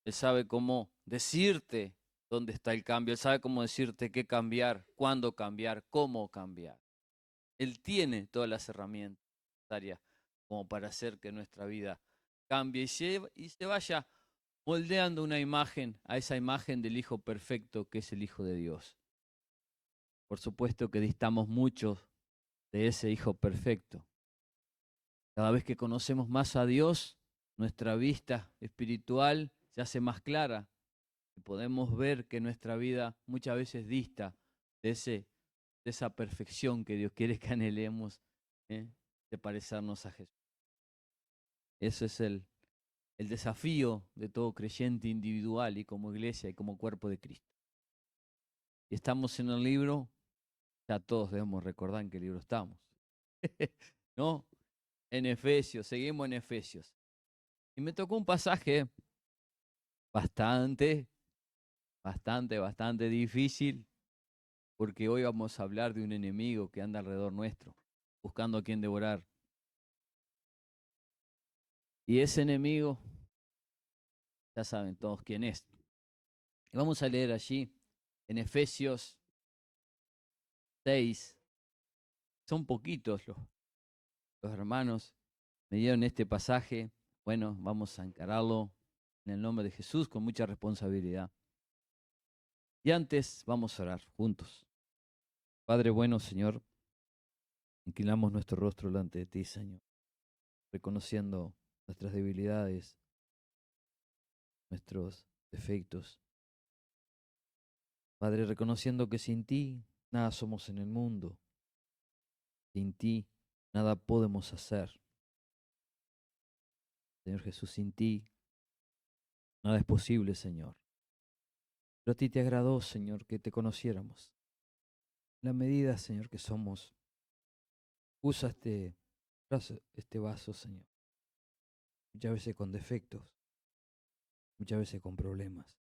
Él sabe cómo decirte dónde está el cambio. Él sabe cómo decirte qué cambiar, cuándo cambiar, cómo cambiar. Él tiene todas las herramientas necesarias como para hacer que nuestra vida cambie y se vaya moldeando una imagen, a esa imagen del Hijo perfecto que es el Hijo de Dios. Por supuesto que distamos mucho de ese Hijo perfecto. Cada vez que conocemos más a Dios, nuestra vista espiritual se hace más clara y podemos ver que nuestra vida muchas veces dista de, de esa perfección que Dios quiere que anhelemos, ¿eh? De parecernos a Jesús. Ese es el desafío de todo creyente individual y como iglesia y como cuerpo de Cristo. Y estamos en el libro, ya todos debemos recordar en qué libro estamos, ¿no? En Efesios, seguimos en Efesios. Y me tocó un pasaje bastante, bastante difícil, porque hoy vamos a hablar de un enemigo que anda alrededor nuestro, buscando a quien devorar. Y ese enemigo, ya saben todos quién es. Y vamos a leer allí en Efesios 6. Son poquitos los hermanos. Me dieron este pasaje. Bueno, vamos a encararlo en el nombre de Jesús con mucha responsabilidad. Y antes vamos a orar juntos. Padre bueno, Señor, inclinamos nuestro rostro delante de ti, Señor, reconociendo nuestras debilidades, nuestros defectos. Padre, reconociendo que sin ti nada somos en el mundo, sin ti nada podemos hacer. Señor Jesús, sin ti nada es posible, Señor. Pero a ti te agradó, Señor, que te conociéramos. En la medida, Señor, que somos, usa este vaso, Señor, muchas veces con defectos, muchas veces con problemas.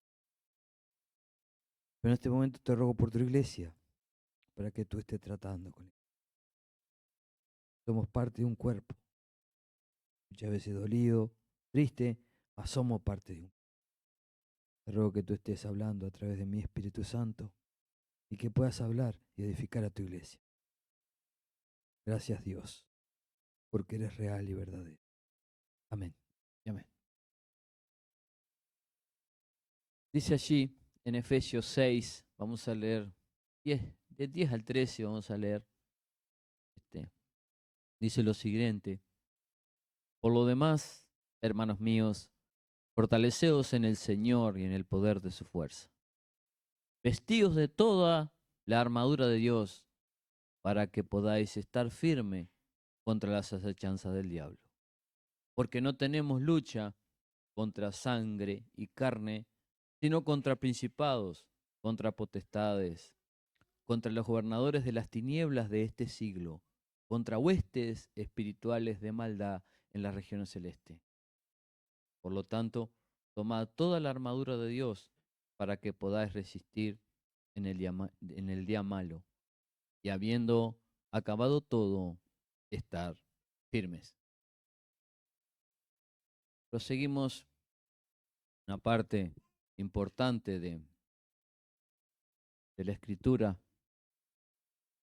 Pero en este momento te ruego por tu iglesia, para que tú estés tratando con él. Somos parte de un cuerpo, muchas veces dolido, triste, mas somos parte de un cuerpo. Te ruego que tú estés hablando a través de mi Espíritu Santo y que puedas hablar y edificar a tu iglesia. Gracias, Dios, porque eres real y verdadero. Amén. Y amén. Dice allí en Efesios 6, vamos a leer de 10 al 13, vamos a leer. Dice lo siguiente: por lo demás, hermanos míos, fortaleceos en el Señor y en el poder de su fuerza. Vestíos de toda la armadura de Dios para que podáis estar firme contra las acechanzas del diablo. Porque no tenemos lucha contra sangre y carne, sino contra principados, contra potestades, contra los gobernadores de las tinieblas de este siglo, contra huestes espirituales de maldad en las regiones celestes. Por lo tanto, tomad toda la armadura de Dios para que podáis resistir en el día malo, y habiendo acabado todo, estar firmes. Proseguimos una parte importante de la Escritura.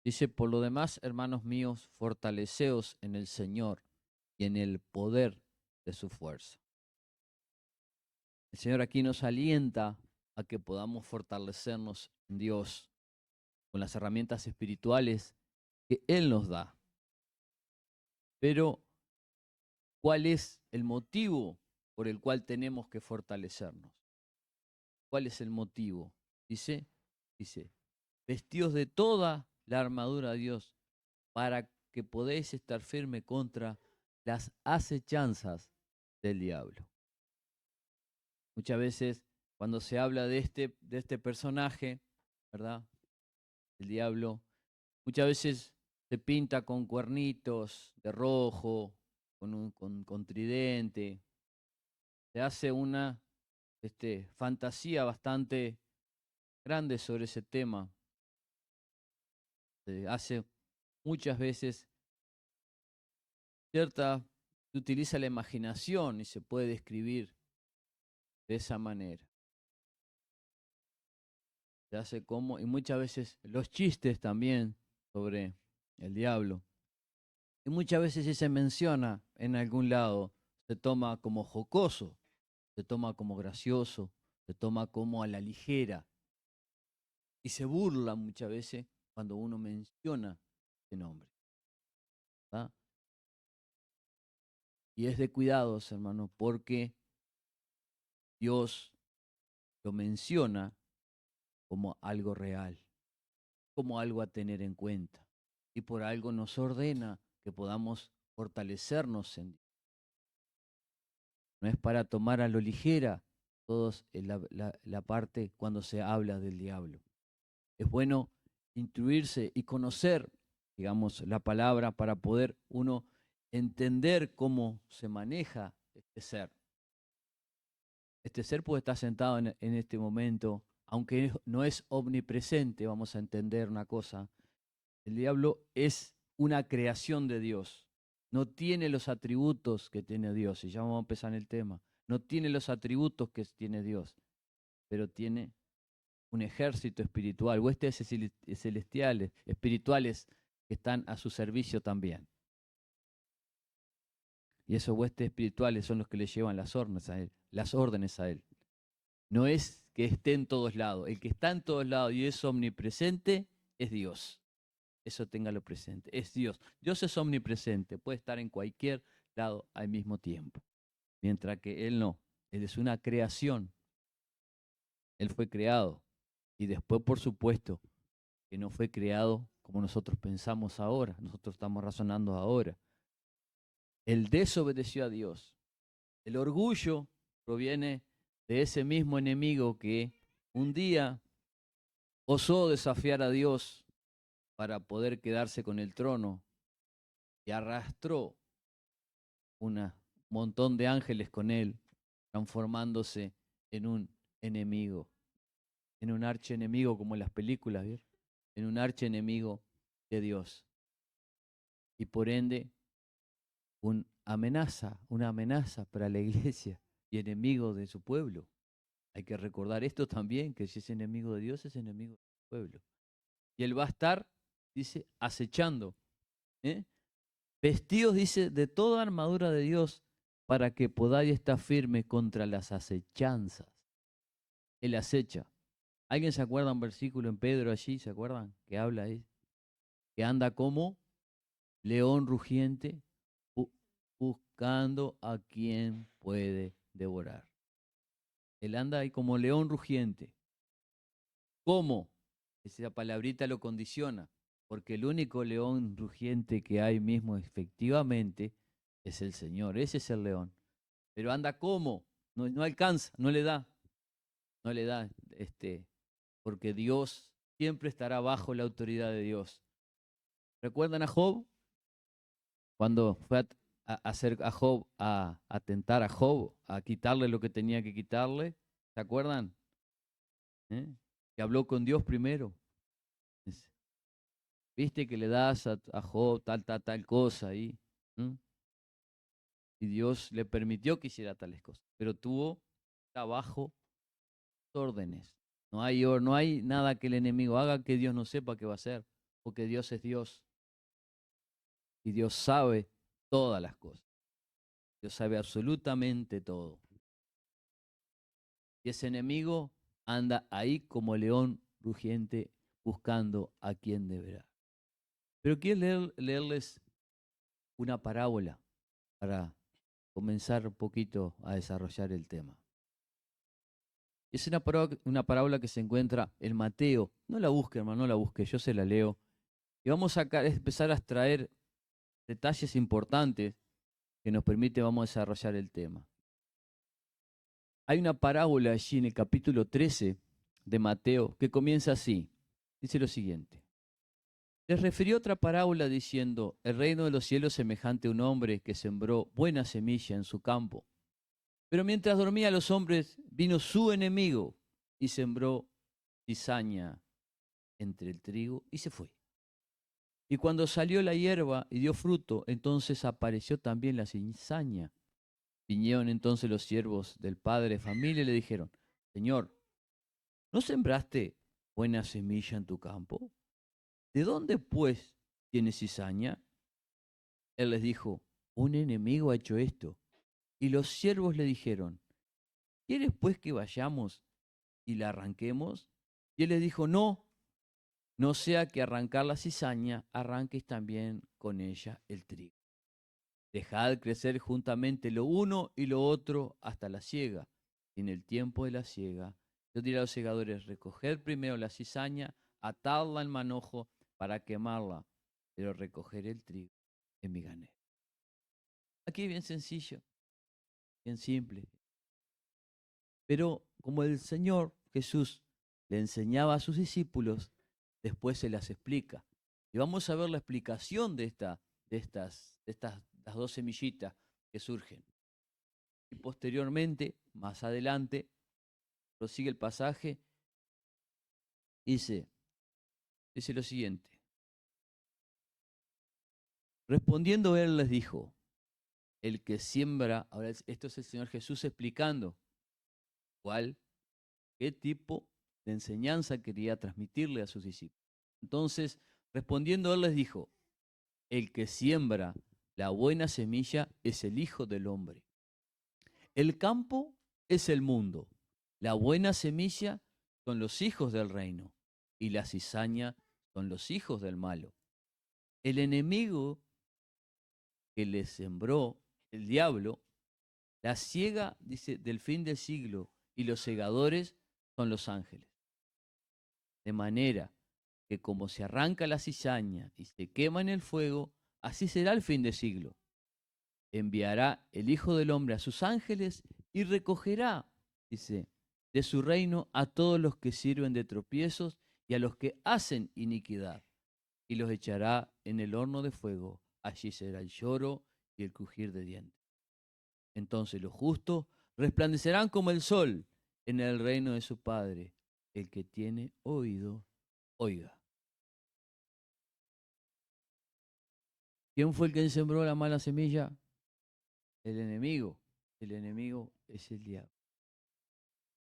Dice, por lo demás, hermanos míos, fortaleceos en el Señor y en el poder de su fuerza. El Señor aquí nos alienta a que podamos fortalecernos en Dios con las herramientas espirituales que Él nos da. Pero, ¿cuál es el motivo por el cual tenemos que fortalecernos? ¿Cuál es el motivo? Dice, vestíos de toda la armadura de Dios para que podéis estar firme contra las acechanzas del diablo. Muchas veces cuando se habla de este personaje, ¿verdad? El diablo, muchas veces se pinta con cuernitos de rojo, con tridente. Se hace una fantasía bastante grande sobre ese tema. Se hace muchas veces se utiliza la imaginación y se puede describir de esa manera. Se hace como, y muchas veces los chistes también sobre el diablo. Y muchas veces si se menciona en algún lado, se toma como jocoso, se toma como gracioso, se toma como a la ligera. Y se burla muchas veces cuando uno menciona ese nombre. ¿Tá? Y es de cuidados, hermano, porque Dios lo menciona como algo real, como algo a tener en cuenta. Y por algo nos ordena que podamos fortalecernos en Dios. No es para tomar a lo ligera todos la parte cuando se habla del diablo. Es bueno instruirse y conocer, digamos, la palabra para poder uno entender cómo se maneja este ser. Este ser puede estar sentado en este momento, aunque no es omnipresente, vamos a entender una cosa. El diablo es una creación de Dios. No tiene los atributos que tiene Dios. Y ya vamos a empezar en el tema. No tiene los atributos que tiene Dios, pero tiene un ejército espiritual, huestes celestiales, espirituales, que están a su servicio también. Y esos huestes espirituales son los que le llevan las órdenes a él. No es que esté en todos lados. El que está en todos lados y es omnipresente es Dios. Eso téngalo presente. Es Dios. Dios es omnipresente. Puede estar en cualquier lado al mismo tiempo. Mientras que Él no. Él es una creación. Él fue creado. Y después, por supuesto, que no fue creado como nosotros pensamos ahora. Nosotros estamos razonando ahora. Él desobedeció a Dios. El orgullo proviene de ese mismo enemigo que un día osó desafiar a Dios para poder quedarse con el trono y arrastró un montón de ángeles con él, transformándose en un enemigo, en un archienemigo como en las películas, ¿ver? En un archienemigo de Dios. Y por ende, una amenaza para la iglesia y enemigo de su pueblo. Hay que recordar esto también, que si es enemigo de Dios, es enemigo del pueblo. Y él va a estar, dice, acechando. Vestidos, dice, de toda armadura de Dios para que podáis estar firme contra las acechanzas. Él acecha. ¿Alguien se acuerda un versículo en Pedro allí? ¿Se acuerdan? Que habla ahí. Que anda como león rugiente buscando a quien puede devorar. Él anda ahí como león rugiente. ¿Cómo? Esa palabrita lo condiciona. Porque el único león rugiente que hay mismo efectivamente es el Señor. Ese es el león. Pero anda como, no alcanza, no le da, porque Dios siempre estará bajo la autoridad de Dios. ¿Recuerdan a Job? Cuando fue a hacer a Job, a tentar a Job, a quitarle lo que tenía que quitarle, ¿se acuerdan? Que habló con Dios primero. Viste que le das a Job tal cosa ahí. Y Dios le permitió que hiciera tales cosas, pero está bajo órdenes. No hay nada que el enemigo haga que Dios no sepa qué va a hacer, porque Dios es Dios. Y Dios sabe todas las cosas. Dios sabe absolutamente todo. Y ese enemigo anda ahí como león rugiente buscando a quien deberá. Pero quiero leerles una parábola para comenzar un poquito a desarrollar el tema. Es una parábola que se encuentra en Mateo. No la busque, hermano, no la busque, yo se la leo. Y vamos a empezar a extraer detalles importantes que nos permite, vamos a desarrollar el tema. Hay una parábola allí en el capítulo 13 de Mateo que comienza así. Dice lo siguiente. Les refirió otra parábola diciendo, el reino de los cielos es semejante a un hombre que sembró buena semilla en su campo. Pero mientras dormía los hombres, vino su enemigo y sembró cizaña entre el trigo y se fue. Y cuando salió la hierba y dio fruto, entonces apareció también la cizaña. Vinieron entonces los siervos del padre de familia y le dijeron, Señor, ¿no sembraste buena semilla en tu campo? ¿De dónde, pues, tienes cizaña? Él les dijo, un enemigo ha hecho esto. Y los siervos le dijeron, ¿quieres pues que vayamos y la arranquemos? Y él les dijo, no, no sea que arrancar la cizaña, arranques también con ella el trigo. Dejad crecer juntamente lo uno y lo otro hasta la siega. Y en el tiempo de la siega, yo diré a los segadores, recoged primero la cizaña, atadla en manojo para quemarla, pero recoger el trigo en mi granero. Aquí es bien sencillo, bien simple. Pero como el Señor Jesús le enseñaba a sus discípulos, después se las explica. Y vamos a ver la explicación de estas las dos semillitas que surgen. Y posteriormente, más adelante, prosigue el pasaje, dice lo siguiente. Respondiendo él les dijo, el que siembra, ahora esto es el Señor Jesús explicando qué tipo de enseñanza quería transmitirle a sus discípulos. Entonces, respondiendo él les dijo, el que siembra la buena semilla es el Hijo del Hombre. El campo es el mundo. La buena semilla son los hijos del reino y la cizaña son los hijos del malo. El enemigo que le sembró, el diablo, la ciega, dice, del fin del siglo, y los segadores son los ángeles. De manera que como se arranca la cizaña y se quema en el fuego, así será el fin del siglo. Enviará el Hijo del Hombre a sus ángeles y recogerá, dice, de su reino a todos los que sirven de tropiezos y a los que hacen iniquidad, y los echará en el horno de fuego. Allí será el lloro y el crujir de dientes. Entonces los justos resplandecerán como el sol en el reino de su Padre. El que tiene oído, oiga. ¿Quién fue el que sembró la mala semilla? El enemigo. El enemigo es el diablo.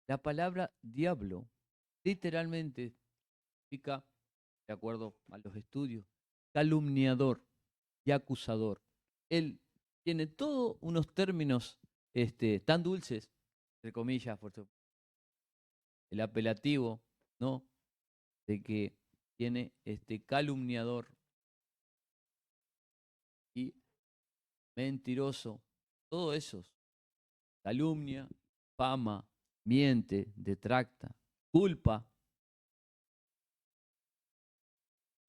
La palabra diablo literalmente significa, de acuerdo a los estudios, calumniador y acusador. Él tiene todos unos términos tan dulces, entre comillas, el apelativo, ¿no? De que tiene calumniador y mentiroso, todo eso, calumnia, fama, miente, detracta, culpa,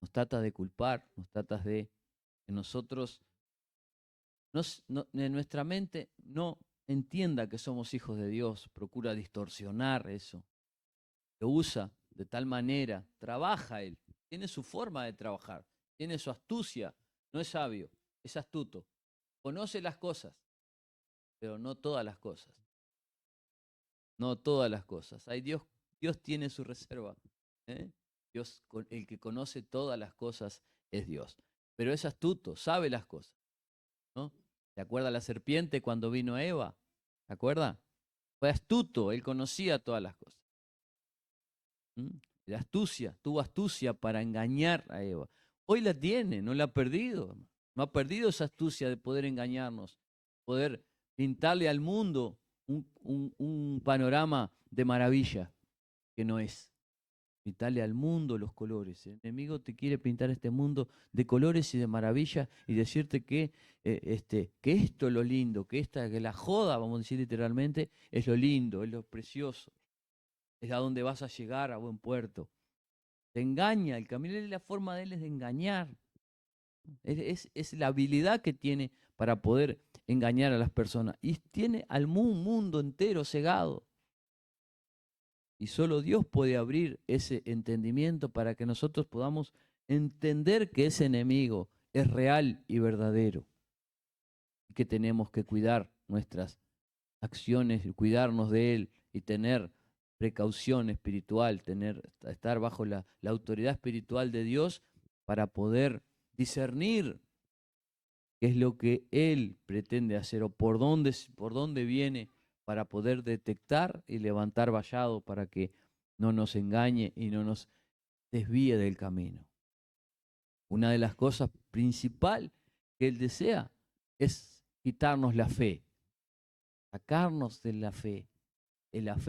nos trata de culpar, nos trata de que nosotros, en nuestra mente no entienda que somos hijos de Dios, procura distorsionar eso, lo usa de tal manera, trabaja él, tiene su forma de trabajar, tiene su astucia, no es sabio, es astuto, conoce las cosas, pero no todas las cosas, no todas las cosas. Dios tiene su reserva, ¿eh? Dios, el que conoce todas las cosas es Dios, pero es astuto, sabe las cosas, ¿no? ¿Se acuerda la serpiente cuando vino a Eva? ¿Se acuerda? Fue astuto, él conocía todas las cosas. La astucia, tuvo astucia para engañar a Eva. Hoy la tiene, no la ha perdido. No ha perdido esa astucia de poder engañarnos, poder pintarle al mundo un panorama de maravilla que no es. Pintarle al mundo los colores. El enemigo te quiere pintar este mundo de colores y de maravilla y decirte que esto es lo lindo, que la joda, vamos a decir literalmente, es lo lindo, es lo precioso, es a donde vas a llegar a buen puerto. Te engaña, el camino y la forma de él es de engañar. Es la habilidad que tiene para poder engañar a las personas. Y tiene al mundo entero cegado. Y solo Dios puede abrir ese entendimiento para que nosotros podamos entender que ese enemigo es real y verdadero. Y que tenemos que cuidar nuestras acciones, cuidarnos de él y tener precaución espiritual, estar bajo la autoridad espiritual de Dios para poder discernir qué es lo que Él pretende hacer o por dónde viene para poder detectar y levantar vallado para que no nos engañe y no nos desvíe del camino. Una de las cosas principales que Él desea es quitarnos la fe, sacarnos de la fe,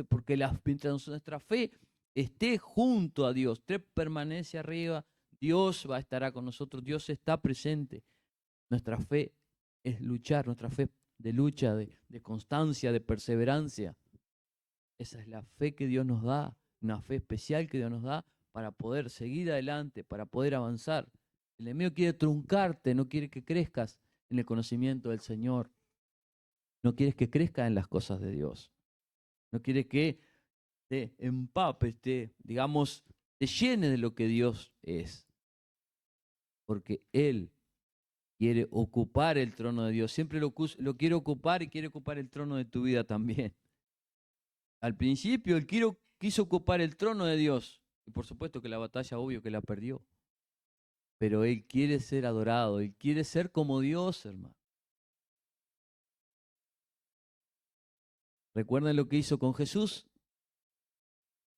porque mientras nuestra fe esté junto a Dios, permanece arriba, Dios estará con nosotros, Dios está presente. Nuestra fe es luchar, nuestra fe de lucha, de constancia, de perseverancia. Esa es la fe que Dios nos da, una fe especial que Dios nos da para poder seguir adelante, para poder avanzar. El enemigo quiere truncarte, no quiere que crezcas en el conocimiento del Señor. No quiere que crezcas en las cosas de Dios. No quiere que te empapes, digamos, te llene de lo que Dios es. Porque Él quiere ocupar el trono de Dios. Siempre lo quiere ocupar y quiere ocupar el trono de tu vida también. Al principio Él quiso ocupar el trono de Dios. Y por supuesto que la batalla, obvio que la perdió. Pero Él quiere ser adorado. Él quiere ser como Dios, hermano. ¿Recuerdan lo que hizo con Jesús?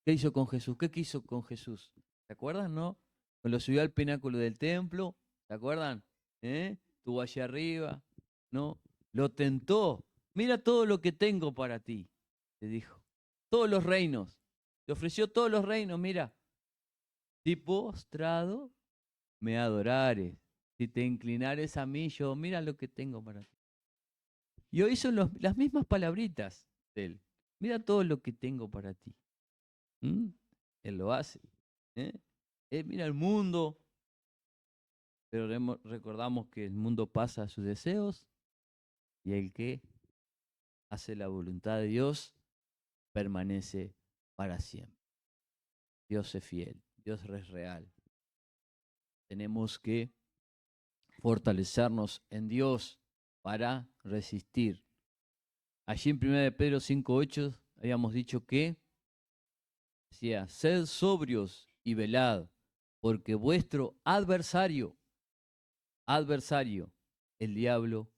¿Qué hizo con Jesús? ¿Qué quiso con Jesús? ¿Se acuerdan, no? Cuando subió al pináculo del templo, ¿se acuerdan? Estuvo allá arriba, ¿no? Lo tentó. Mira todo lo que tengo para ti, le dijo. Todos los reinos. Te ofreció todos los reinos, mira. Si postrado me adorares, si te inclinares a mí, yo, mira lo que tengo para ti. Y hoy son las mismas palabritas de él. Mira todo lo que tengo para ti. Él lo hace. Él mira el mundo, pero recordamos que el mundo pasa a sus deseos y el que hace la voluntad de Dios permanece para siempre. Dios es fiel, Dios es real. Tenemos que fortalecernos en Dios para resistir. Allí en 1 Pedro 5:8 habíamos dicho que decía, sed sobrios y velad, porque vuestro adversario, el diablo,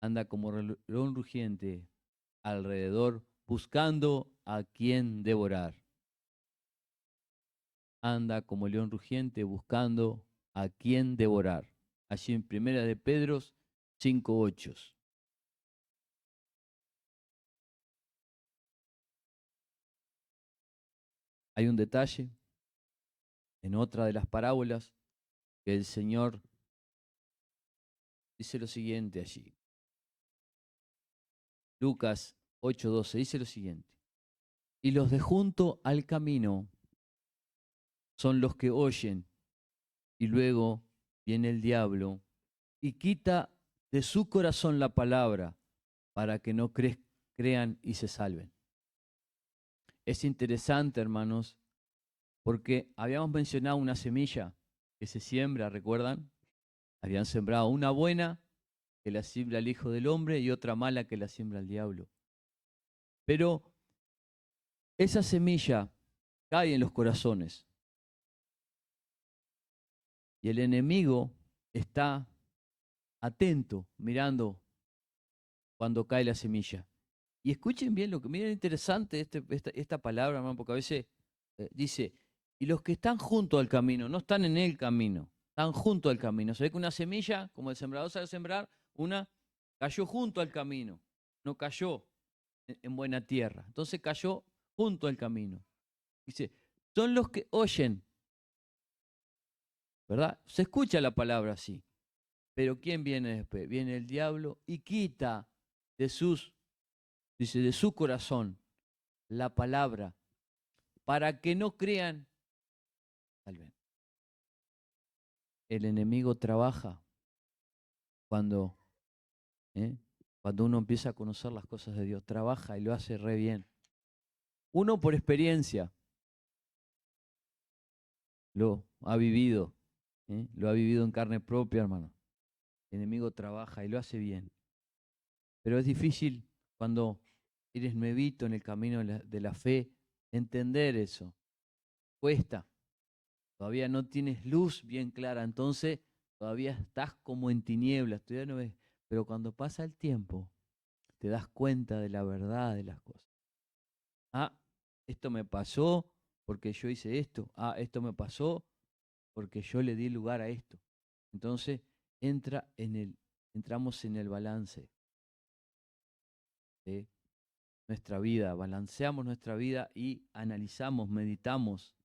anda como león rugiente alrededor buscando a quien devorar. Anda como león rugiente buscando a quien devorar. Allí en 1 Pedro 5:8. Hay un detalle en otra de las parábolas que el Señor dice lo siguiente allí. Lucas 8:12 dice lo siguiente. Y los de junto al camino son los que oyen, y luego viene el diablo y quita de su corazón la palabra para que no crean y se salven. Es interesante, hermanos, porque habíamos mencionado una semilla que se siembra, ¿recuerdan? Habían sembrado una buena que la siembra el Hijo del Hombre y otra mala que la siembra el diablo. Pero esa semilla cae en los corazones y el enemigo está atento, mirando cuando cae la semilla. Y escuchen bien miren interesante esta palabra, hermano, porque a veces dice, y los que están junto al camino, no están en el camino, están junto al camino. Se ve que una semilla, como el sembrador sabe sembrar, una cayó junto al camino, no cayó en buena tierra. Entonces cayó junto al camino. Dice, son los que oyen, ¿verdad? Se escucha la palabra así. Pero ¿quién viene después? Viene el diablo y quita de de su corazón la palabra para que no crean. Salven. El enemigo trabaja cuando, cuando uno empieza a conocer las cosas de Dios. Trabaja y lo hace re bien. Uno por experiencia lo ha vivido. Lo ha vivido en carne propia, hermano. El enemigo trabaja y lo hace bien. Pero es difícil cuando eres nuevito en el camino de la fe entender eso. Cuesta. Todavía no tienes luz bien clara. Entonces todavía estás como en tinieblas, todavía no ves, pero cuando pasa el tiempo, te das cuenta de la verdad de las cosas. Ah, esto me pasó porque yo hice esto. Ah, esto me pasó porque yo le di lugar a esto. Entonces entramos en el balance de nuestra vida, balanceamos nuestra vida y analizamos, meditamos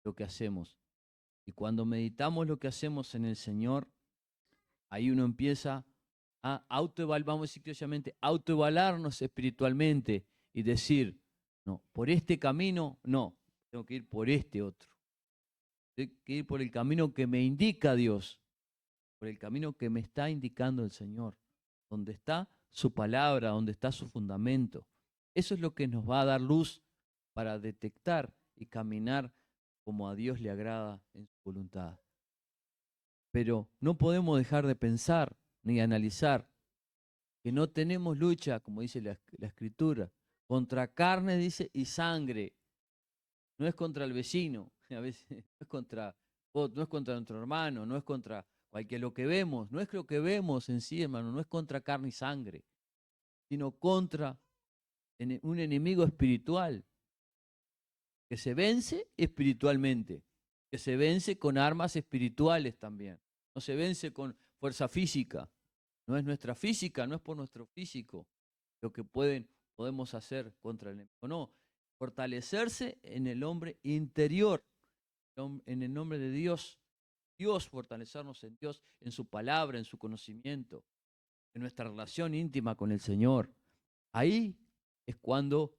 lo que hacemos. Y cuando meditamos lo que hacemos en el Señor, ahí uno empieza a vamos a decir criollanamente, autoevaluarnos espiritualmente y decir, no, por este camino, no, tengo que ir por este otro. Tengo que ir por el camino que me indica Dios, por el camino que me está indicando el Señor, donde está su palabra, donde está su fundamento. Eso es lo que nos va a dar luz para detectar y caminar como a Dios le agrada en su voluntad. Pero no podemos dejar de pensar ni analizar que no tenemos lucha, como dice la Escritura, contra carne, dice, y sangre. No es contra el vecino, a veces no es contra vos, no es contra nuestro hermano, no es contra cualquier lo que vemos, no es lo que vemos en sí, hermano, no es contra carne y sangre, sino contra un enemigo espiritual que se vence espiritualmente, que se vence con armas espirituales también. No se vence con fuerza física. No es nuestra física, no es por nuestro físico lo que podemos hacer contra el enemigo. No, fortalecerse en el hombre interior, en el nombre de Dios. Dios, fortalecernos en Dios, en su palabra, en su conocimiento, en nuestra relación íntima con el Señor. Ahí es cuando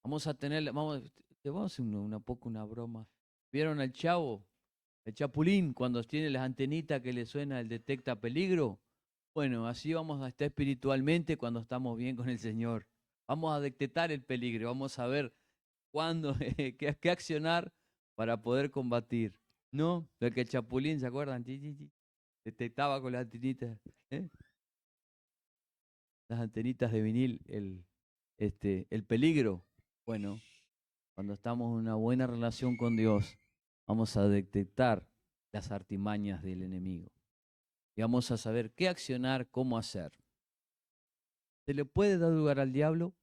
vamos a tener, vamos a hacer poco una broma. ¿Vieron al chavo, el chapulín, cuando tiene las antenitas que le suena el detecta peligro? Bueno, así vamos a estar espiritualmente cuando estamos bien con el Señor. Vamos a detectar el peligro, vamos a ver cuándo, qué accionar para poder combatir. ¿No? Lo que el chapulín, ¿se acuerdan? Detectaba con las antenitas, ¿eh? Las antenitas de vinil, el peligro. Bueno, cuando estamos en una buena relación con Dios, vamos a detectar las artimañas del enemigo. Y vamos a saber qué accionar, cómo hacer. ¿Se le puede dar lugar al diablo?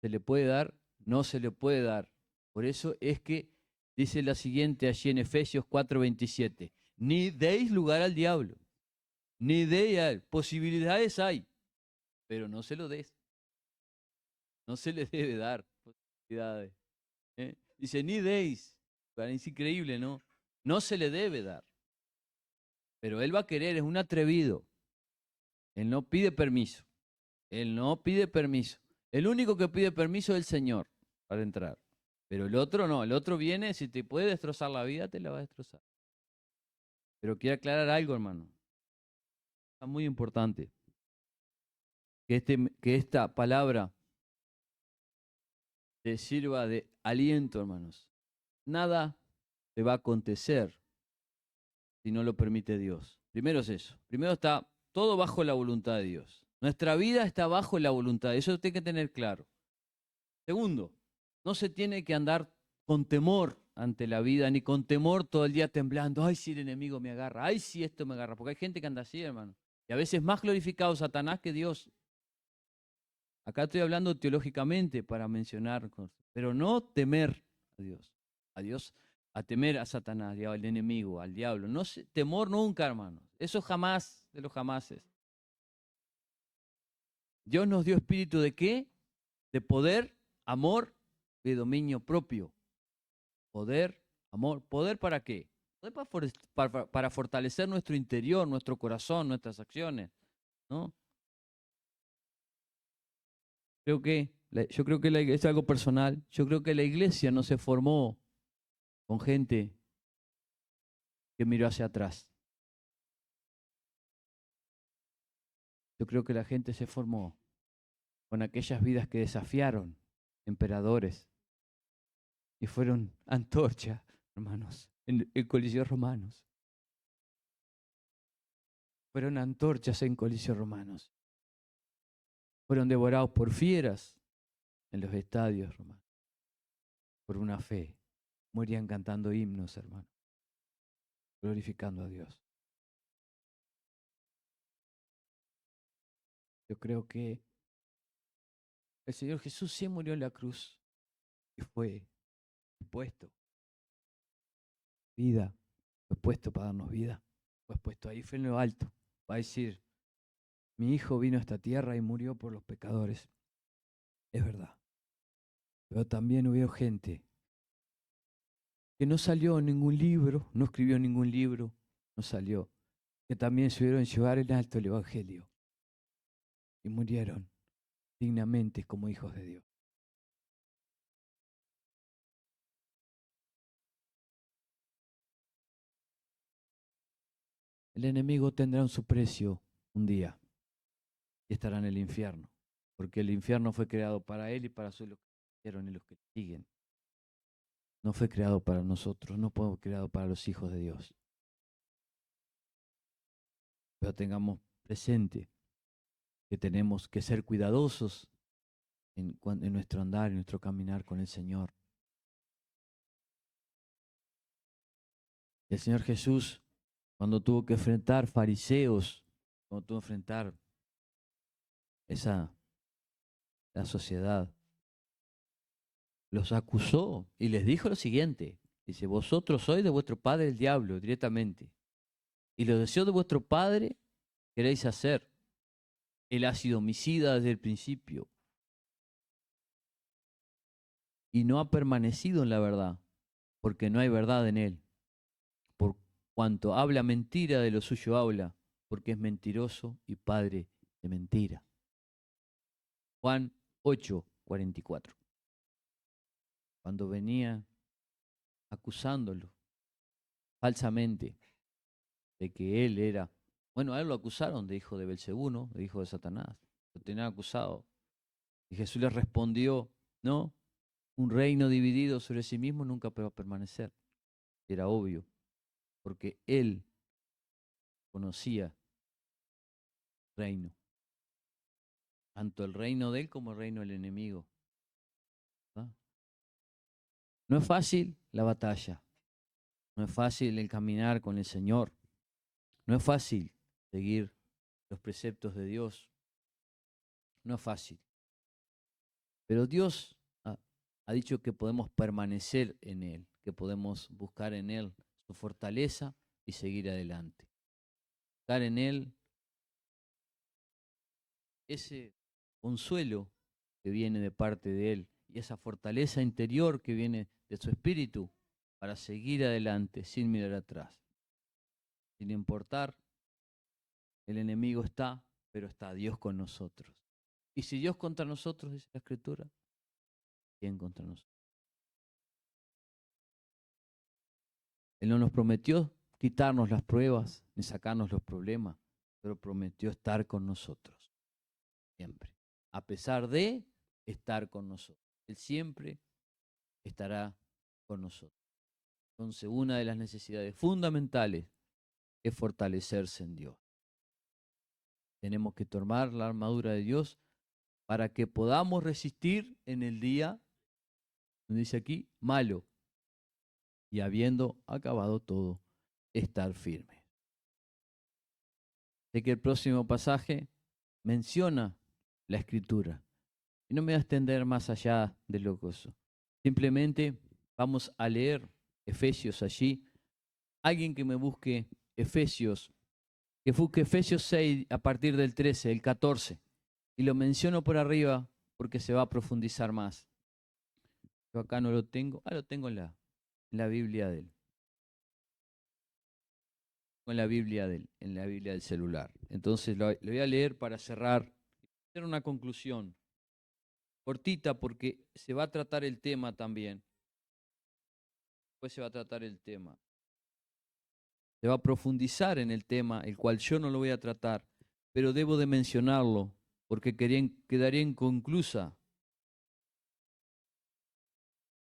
¿Se le puede dar? No se le puede dar. Por eso es que dice la siguiente allí en Efesios 4:27. Ni deis lugar al diablo. Ni deis, posibilidades hay, pero no se lo des. No se le debe dar posibilidades. Dice, ni deis. Es increíble, ¿no? No se le debe dar. Pero él va a querer, es un atrevido. Él no pide permiso. Él no pide permiso. El único que pide permiso es el Señor para entrar. Pero el otro no. El otro viene, si te puede destrozar la vida, te la va a destrozar. Pero quiero aclarar algo, hermano. Es muy importante. Que esta palabra te sirva de aliento, hermanos. Nada te va a acontecer si no lo permite Dios. Primero es eso. Primero está todo bajo la voluntad de Dios. Nuestra vida está bajo la voluntad. Eso tiene que tener claro. Segundo, no se tiene que andar con temor ante la vida, ni con temor todo el día temblando. Ay, si el enemigo me agarra. Ay, si esto me agarra. Porque hay gente que anda así, hermano. Y a veces más glorificado Satanás que Dios. Acá estoy hablando teológicamente para mencionar, pero no temer a Dios. A Dios, a temer a Satanás, al enemigo, al diablo. No temor nunca, hermano. Eso jamás de los jamases. Dios nos dio espíritu de qué? De poder, amor y de dominio propio. Poder, amor. ¿Poder para qué? Poder para fortalecer nuestro interior, nuestro corazón, nuestras acciones, ¿no? Yo creo que es algo personal. Yo creo que la iglesia no se formó con gente que miró hacia atrás. Yo creo que la gente se formó con aquellas vidas que desafiaron emperadores y fueron antorchas, hermanos, en coliseos romanos. Fueron antorchas en coliseos romanos. Fueron devorados por fieras en los estadios romanos. Por una fe. Morían cantando himnos, hermano. glorificando a Dios. Yo creo que el Señor Jesús sí murió en la cruz y fue puesto vida, fue puesto para darnos vida, fue puesto ahí, fue en lo alto, va a decir, mi Hijo vino a esta tierra y murió por los pecadores. Es verdad. Pero también hubo gente que no salió en ningún libro, no escribió ningún libro, no salió, que también supieron llevar en alto el Evangelio y murieron dignamente como hijos de Dios. El enemigo tendrá su precio un día y estará en el infierno, porque el infierno fue creado para él y para los que hicieron y los que siguen. No fue creado para nosotros, no fue creado para los hijos de Dios. Pero tengamos presente que tenemos que ser cuidadosos en nuestro andar, en nuestro caminar con el Señor. El Señor Jesús, cuando tuvo que enfrentar fariseos, cuando tuvo que enfrentar la sociedad, los acusó y les dijo lo siguiente. Dice, vosotros sois de vuestro padre el diablo, directamente. Y los deseos de vuestro padre queréis hacer. Él ha sido homicida desde el principio. Y no ha permanecido en la verdad, porque no hay verdad en él. Por cuanto habla mentira, de lo suyo habla, porque es mentiroso y padre de mentira. Juan 8:44. Cuando venía acusándolo falsamente de que él era, bueno, a él lo acusaron de hijo de Belcebú, ¿no? De hijo de Satanás. Lo tenían acusado. Y Jesús les respondió, no, un reino dividido sobre sí mismo nunca va a permanecer. Era obvio, porque él conocía el reino, tanto el reino de él como el reino del enemigo. ¿Verdad? No es fácil la batalla, no es fácil el caminar con el Señor, no es fácil seguir los preceptos de Dios, no es fácil. Pero Dios ha dicho que podemos permanecer en Él, que podemos buscar en Él su fortaleza y seguir adelante. Buscar en Él ese consuelo que viene de parte de Él y esa fortaleza interior que viene de su espíritu para seguir adelante sin mirar atrás. Sin importar, el enemigo está, pero está Dios con nosotros. Y si Dios contra nosotros, dice la Escritura, ¿quién contra nosotros? Él no nos prometió quitarnos las pruebas ni sacarnos los problemas, pero prometió estar con nosotros, siempre. A pesar de estar con nosotros. Él siempre estará con nosotros. Entonces, una de las necesidades fundamentales es fortalecerse en Dios. Tenemos que tomar la armadura de Dios para que podamos resistir en el día, dice aquí, malo, y habiendo acabado todo, estar firme. Sé que el próximo pasaje menciona la escritura. Y no me voy a extender más allá de lo que eso. Simplemente vamos a leer Efesios allí. Alguien que me busque Efesios, que busque Efesios 6 a partir del 13, el 14. Y lo menciono por arriba porque se va a profundizar más. Yo acá no lo tengo. Lo tengo en la Biblia de él. En la Biblia de él, en la Biblia del celular. Entonces lo voy a leer para cerrar. Hacer una conclusión cortita porque se va a tratar el tema también. Después se va a tratar el tema. Se va a profundizar en el tema, el cual yo no lo voy a tratar, pero debo de mencionarlo porque quedaría inconclusa.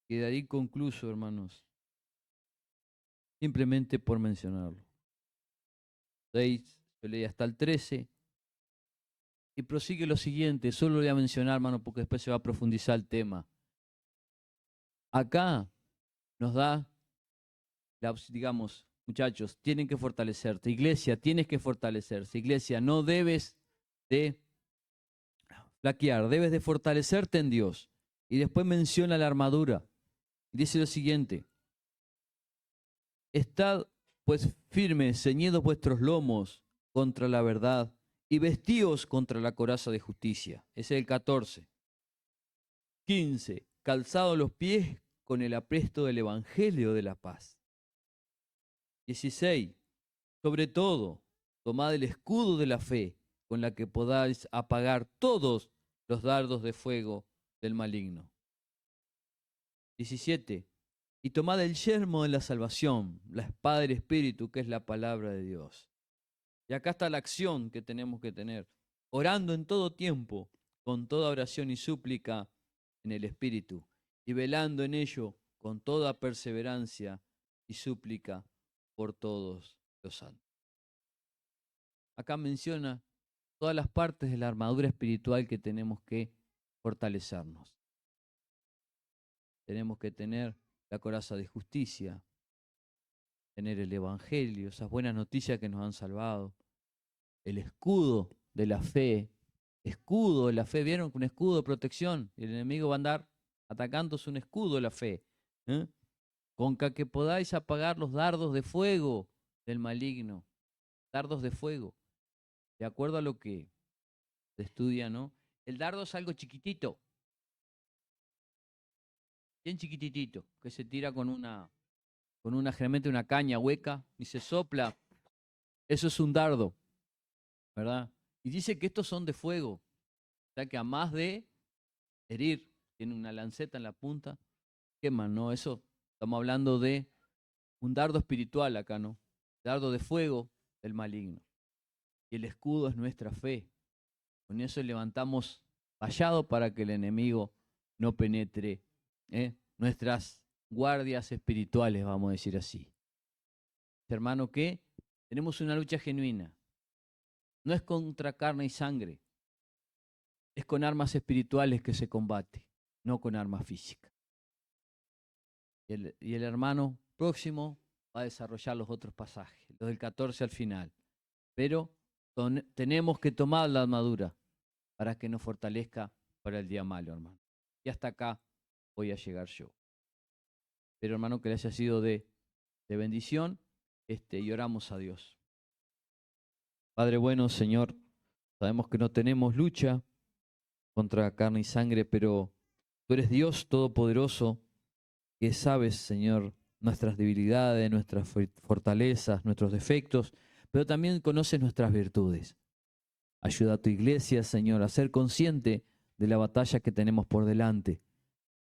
Quedaría inconcluso, hermanos, simplemente por mencionarlo. 6, yo leí hasta el 13. Y prosigue lo siguiente, solo lo voy a mencionar, hermano, porque después se va a profundizar el tema. Acá nos da, digamos, muchachos, tienen que fortalecerte. Iglesia, tienes que fortalecerse. Iglesia, no debes de flaquear, debes de fortalecerte en Dios. Y después menciona la armadura. Dice lo siguiente: estad pues firmes, ceñidos vuestros lomos contra la verdad y vestíos contra la coraza de justicia. Ese es el 14. 15. Calzados los pies con el apresto del evangelio de la paz. 16. Sobre todo, tomad el escudo de la fe, con la que podáis apagar todos los dardos de fuego del maligno. 17. Y tomad el yelmo de la salvación, la espada del Espíritu, que es la palabra de Dios. Y acá está la acción que tenemos que tener, orando en todo tiempo, con toda oración y súplica en el Espíritu, y velando en ello con toda perseverancia y súplica por todos los santos. Acá menciona todas las partes de la armadura espiritual que tenemos que fortalecernos. Tenemos que tener la coraza de justicia, tener el evangelio, esas buenas noticias que nos han salvado, el escudo de la fe, ¿vieron? Un escudo de protección, y el enemigo va a andar atacándose un escudo de la fe, ¿eh? Con que podáis apagar los dardos de fuego del maligno, dardos de fuego, de acuerdo a lo que se estudia, ¿no? El dardo es algo chiquitito, bien chiquititito, que se tira generalmente una caña hueca y se sopla. Eso es un dardo, ¿verdad? Y dice que estos son de fuego, o sea que a más de herir, tiene una lanceta en la punta, queman, ¿no? Eso, estamos hablando de un dardo espiritual acá, ¿no? Dardo de fuego del maligno. Y el escudo es nuestra fe. Con eso levantamos vallado para que el enemigo no penetre, nuestras guardias espirituales, vamos a decir así. Hermano, que tenemos una lucha genuina. No es contra carne y sangre, es con armas espirituales que se combate, no con armas físicas. Y el hermano próximo va a desarrollar los otros pasajes, los del 14 al final. Pero tenemos que tomar la armadura para que nos fortalezca para el día malo, hermano. Y hasta acá voy a llegar yo. Pero, hermano, que le haya sido de bendición, y oramos a Dios. Padre bueno, Señor, sabemos que no tenemos lucha contra carne y sangre, pero tú eres Dios todopoderoso, que sabes, Señor, nuestras debilidades, nuestras fortalezas, nuestros defectos, pero también conoces nuestras virtudes. Ayuda a tu iglesia, Señor, a ser consciente de la batalla que tenemos por delante.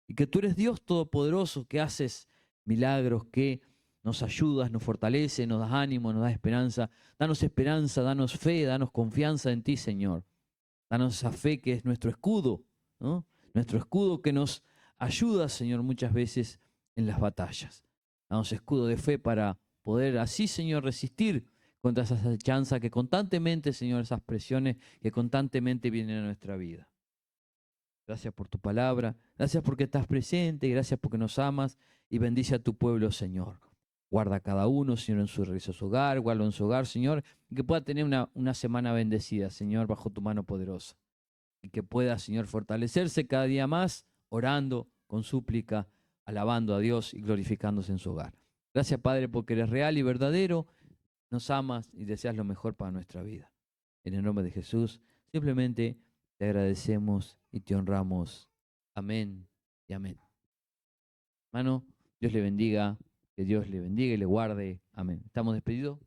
Y que tú eres Dios todopoderoso, que haces milagros, que nos ayudas, nos fortaleces, nos das ánimo, nos das esperanza. Danos esperanza, danos fe, danos confianza en ti, Señor. Danos esa fe que es nuestro escudo, ¿no? Nuestro escudo que nos ayuda, Señor, muchas veces en las batallas. Danos escudo de fe para poder así, Señor, resistir contra esas acechanzas que constantemente, Señor, esas presiones que constantemente vienen a nuestra vida. Gracias por tu palabra, gracias porque estás presente, gracias porque nos amas y bendice a tu pueblo, Señor. Guarda a cada uno, Señor, en su regreso a su hogar, guarda en su hogar, Señor, y que pueda tener una semana bendecida, Señor, bajo tu mano poderosa. Y que pueda, Señor, fortalecerse cada día más, orando, con súplica, alabando a Dios y glorificándose en su hogar. Gracias, Padre, porque eres real y verdadero, nos amas y deseas lo mejor para nuestra vida. En el nombre de Jesús, simplemente te agradecemos y te honramos. Amén y amén. Hermano, Dios le bendiga, que Dios le bendiga y le guarde. Amén. ¿Estamos despedidos?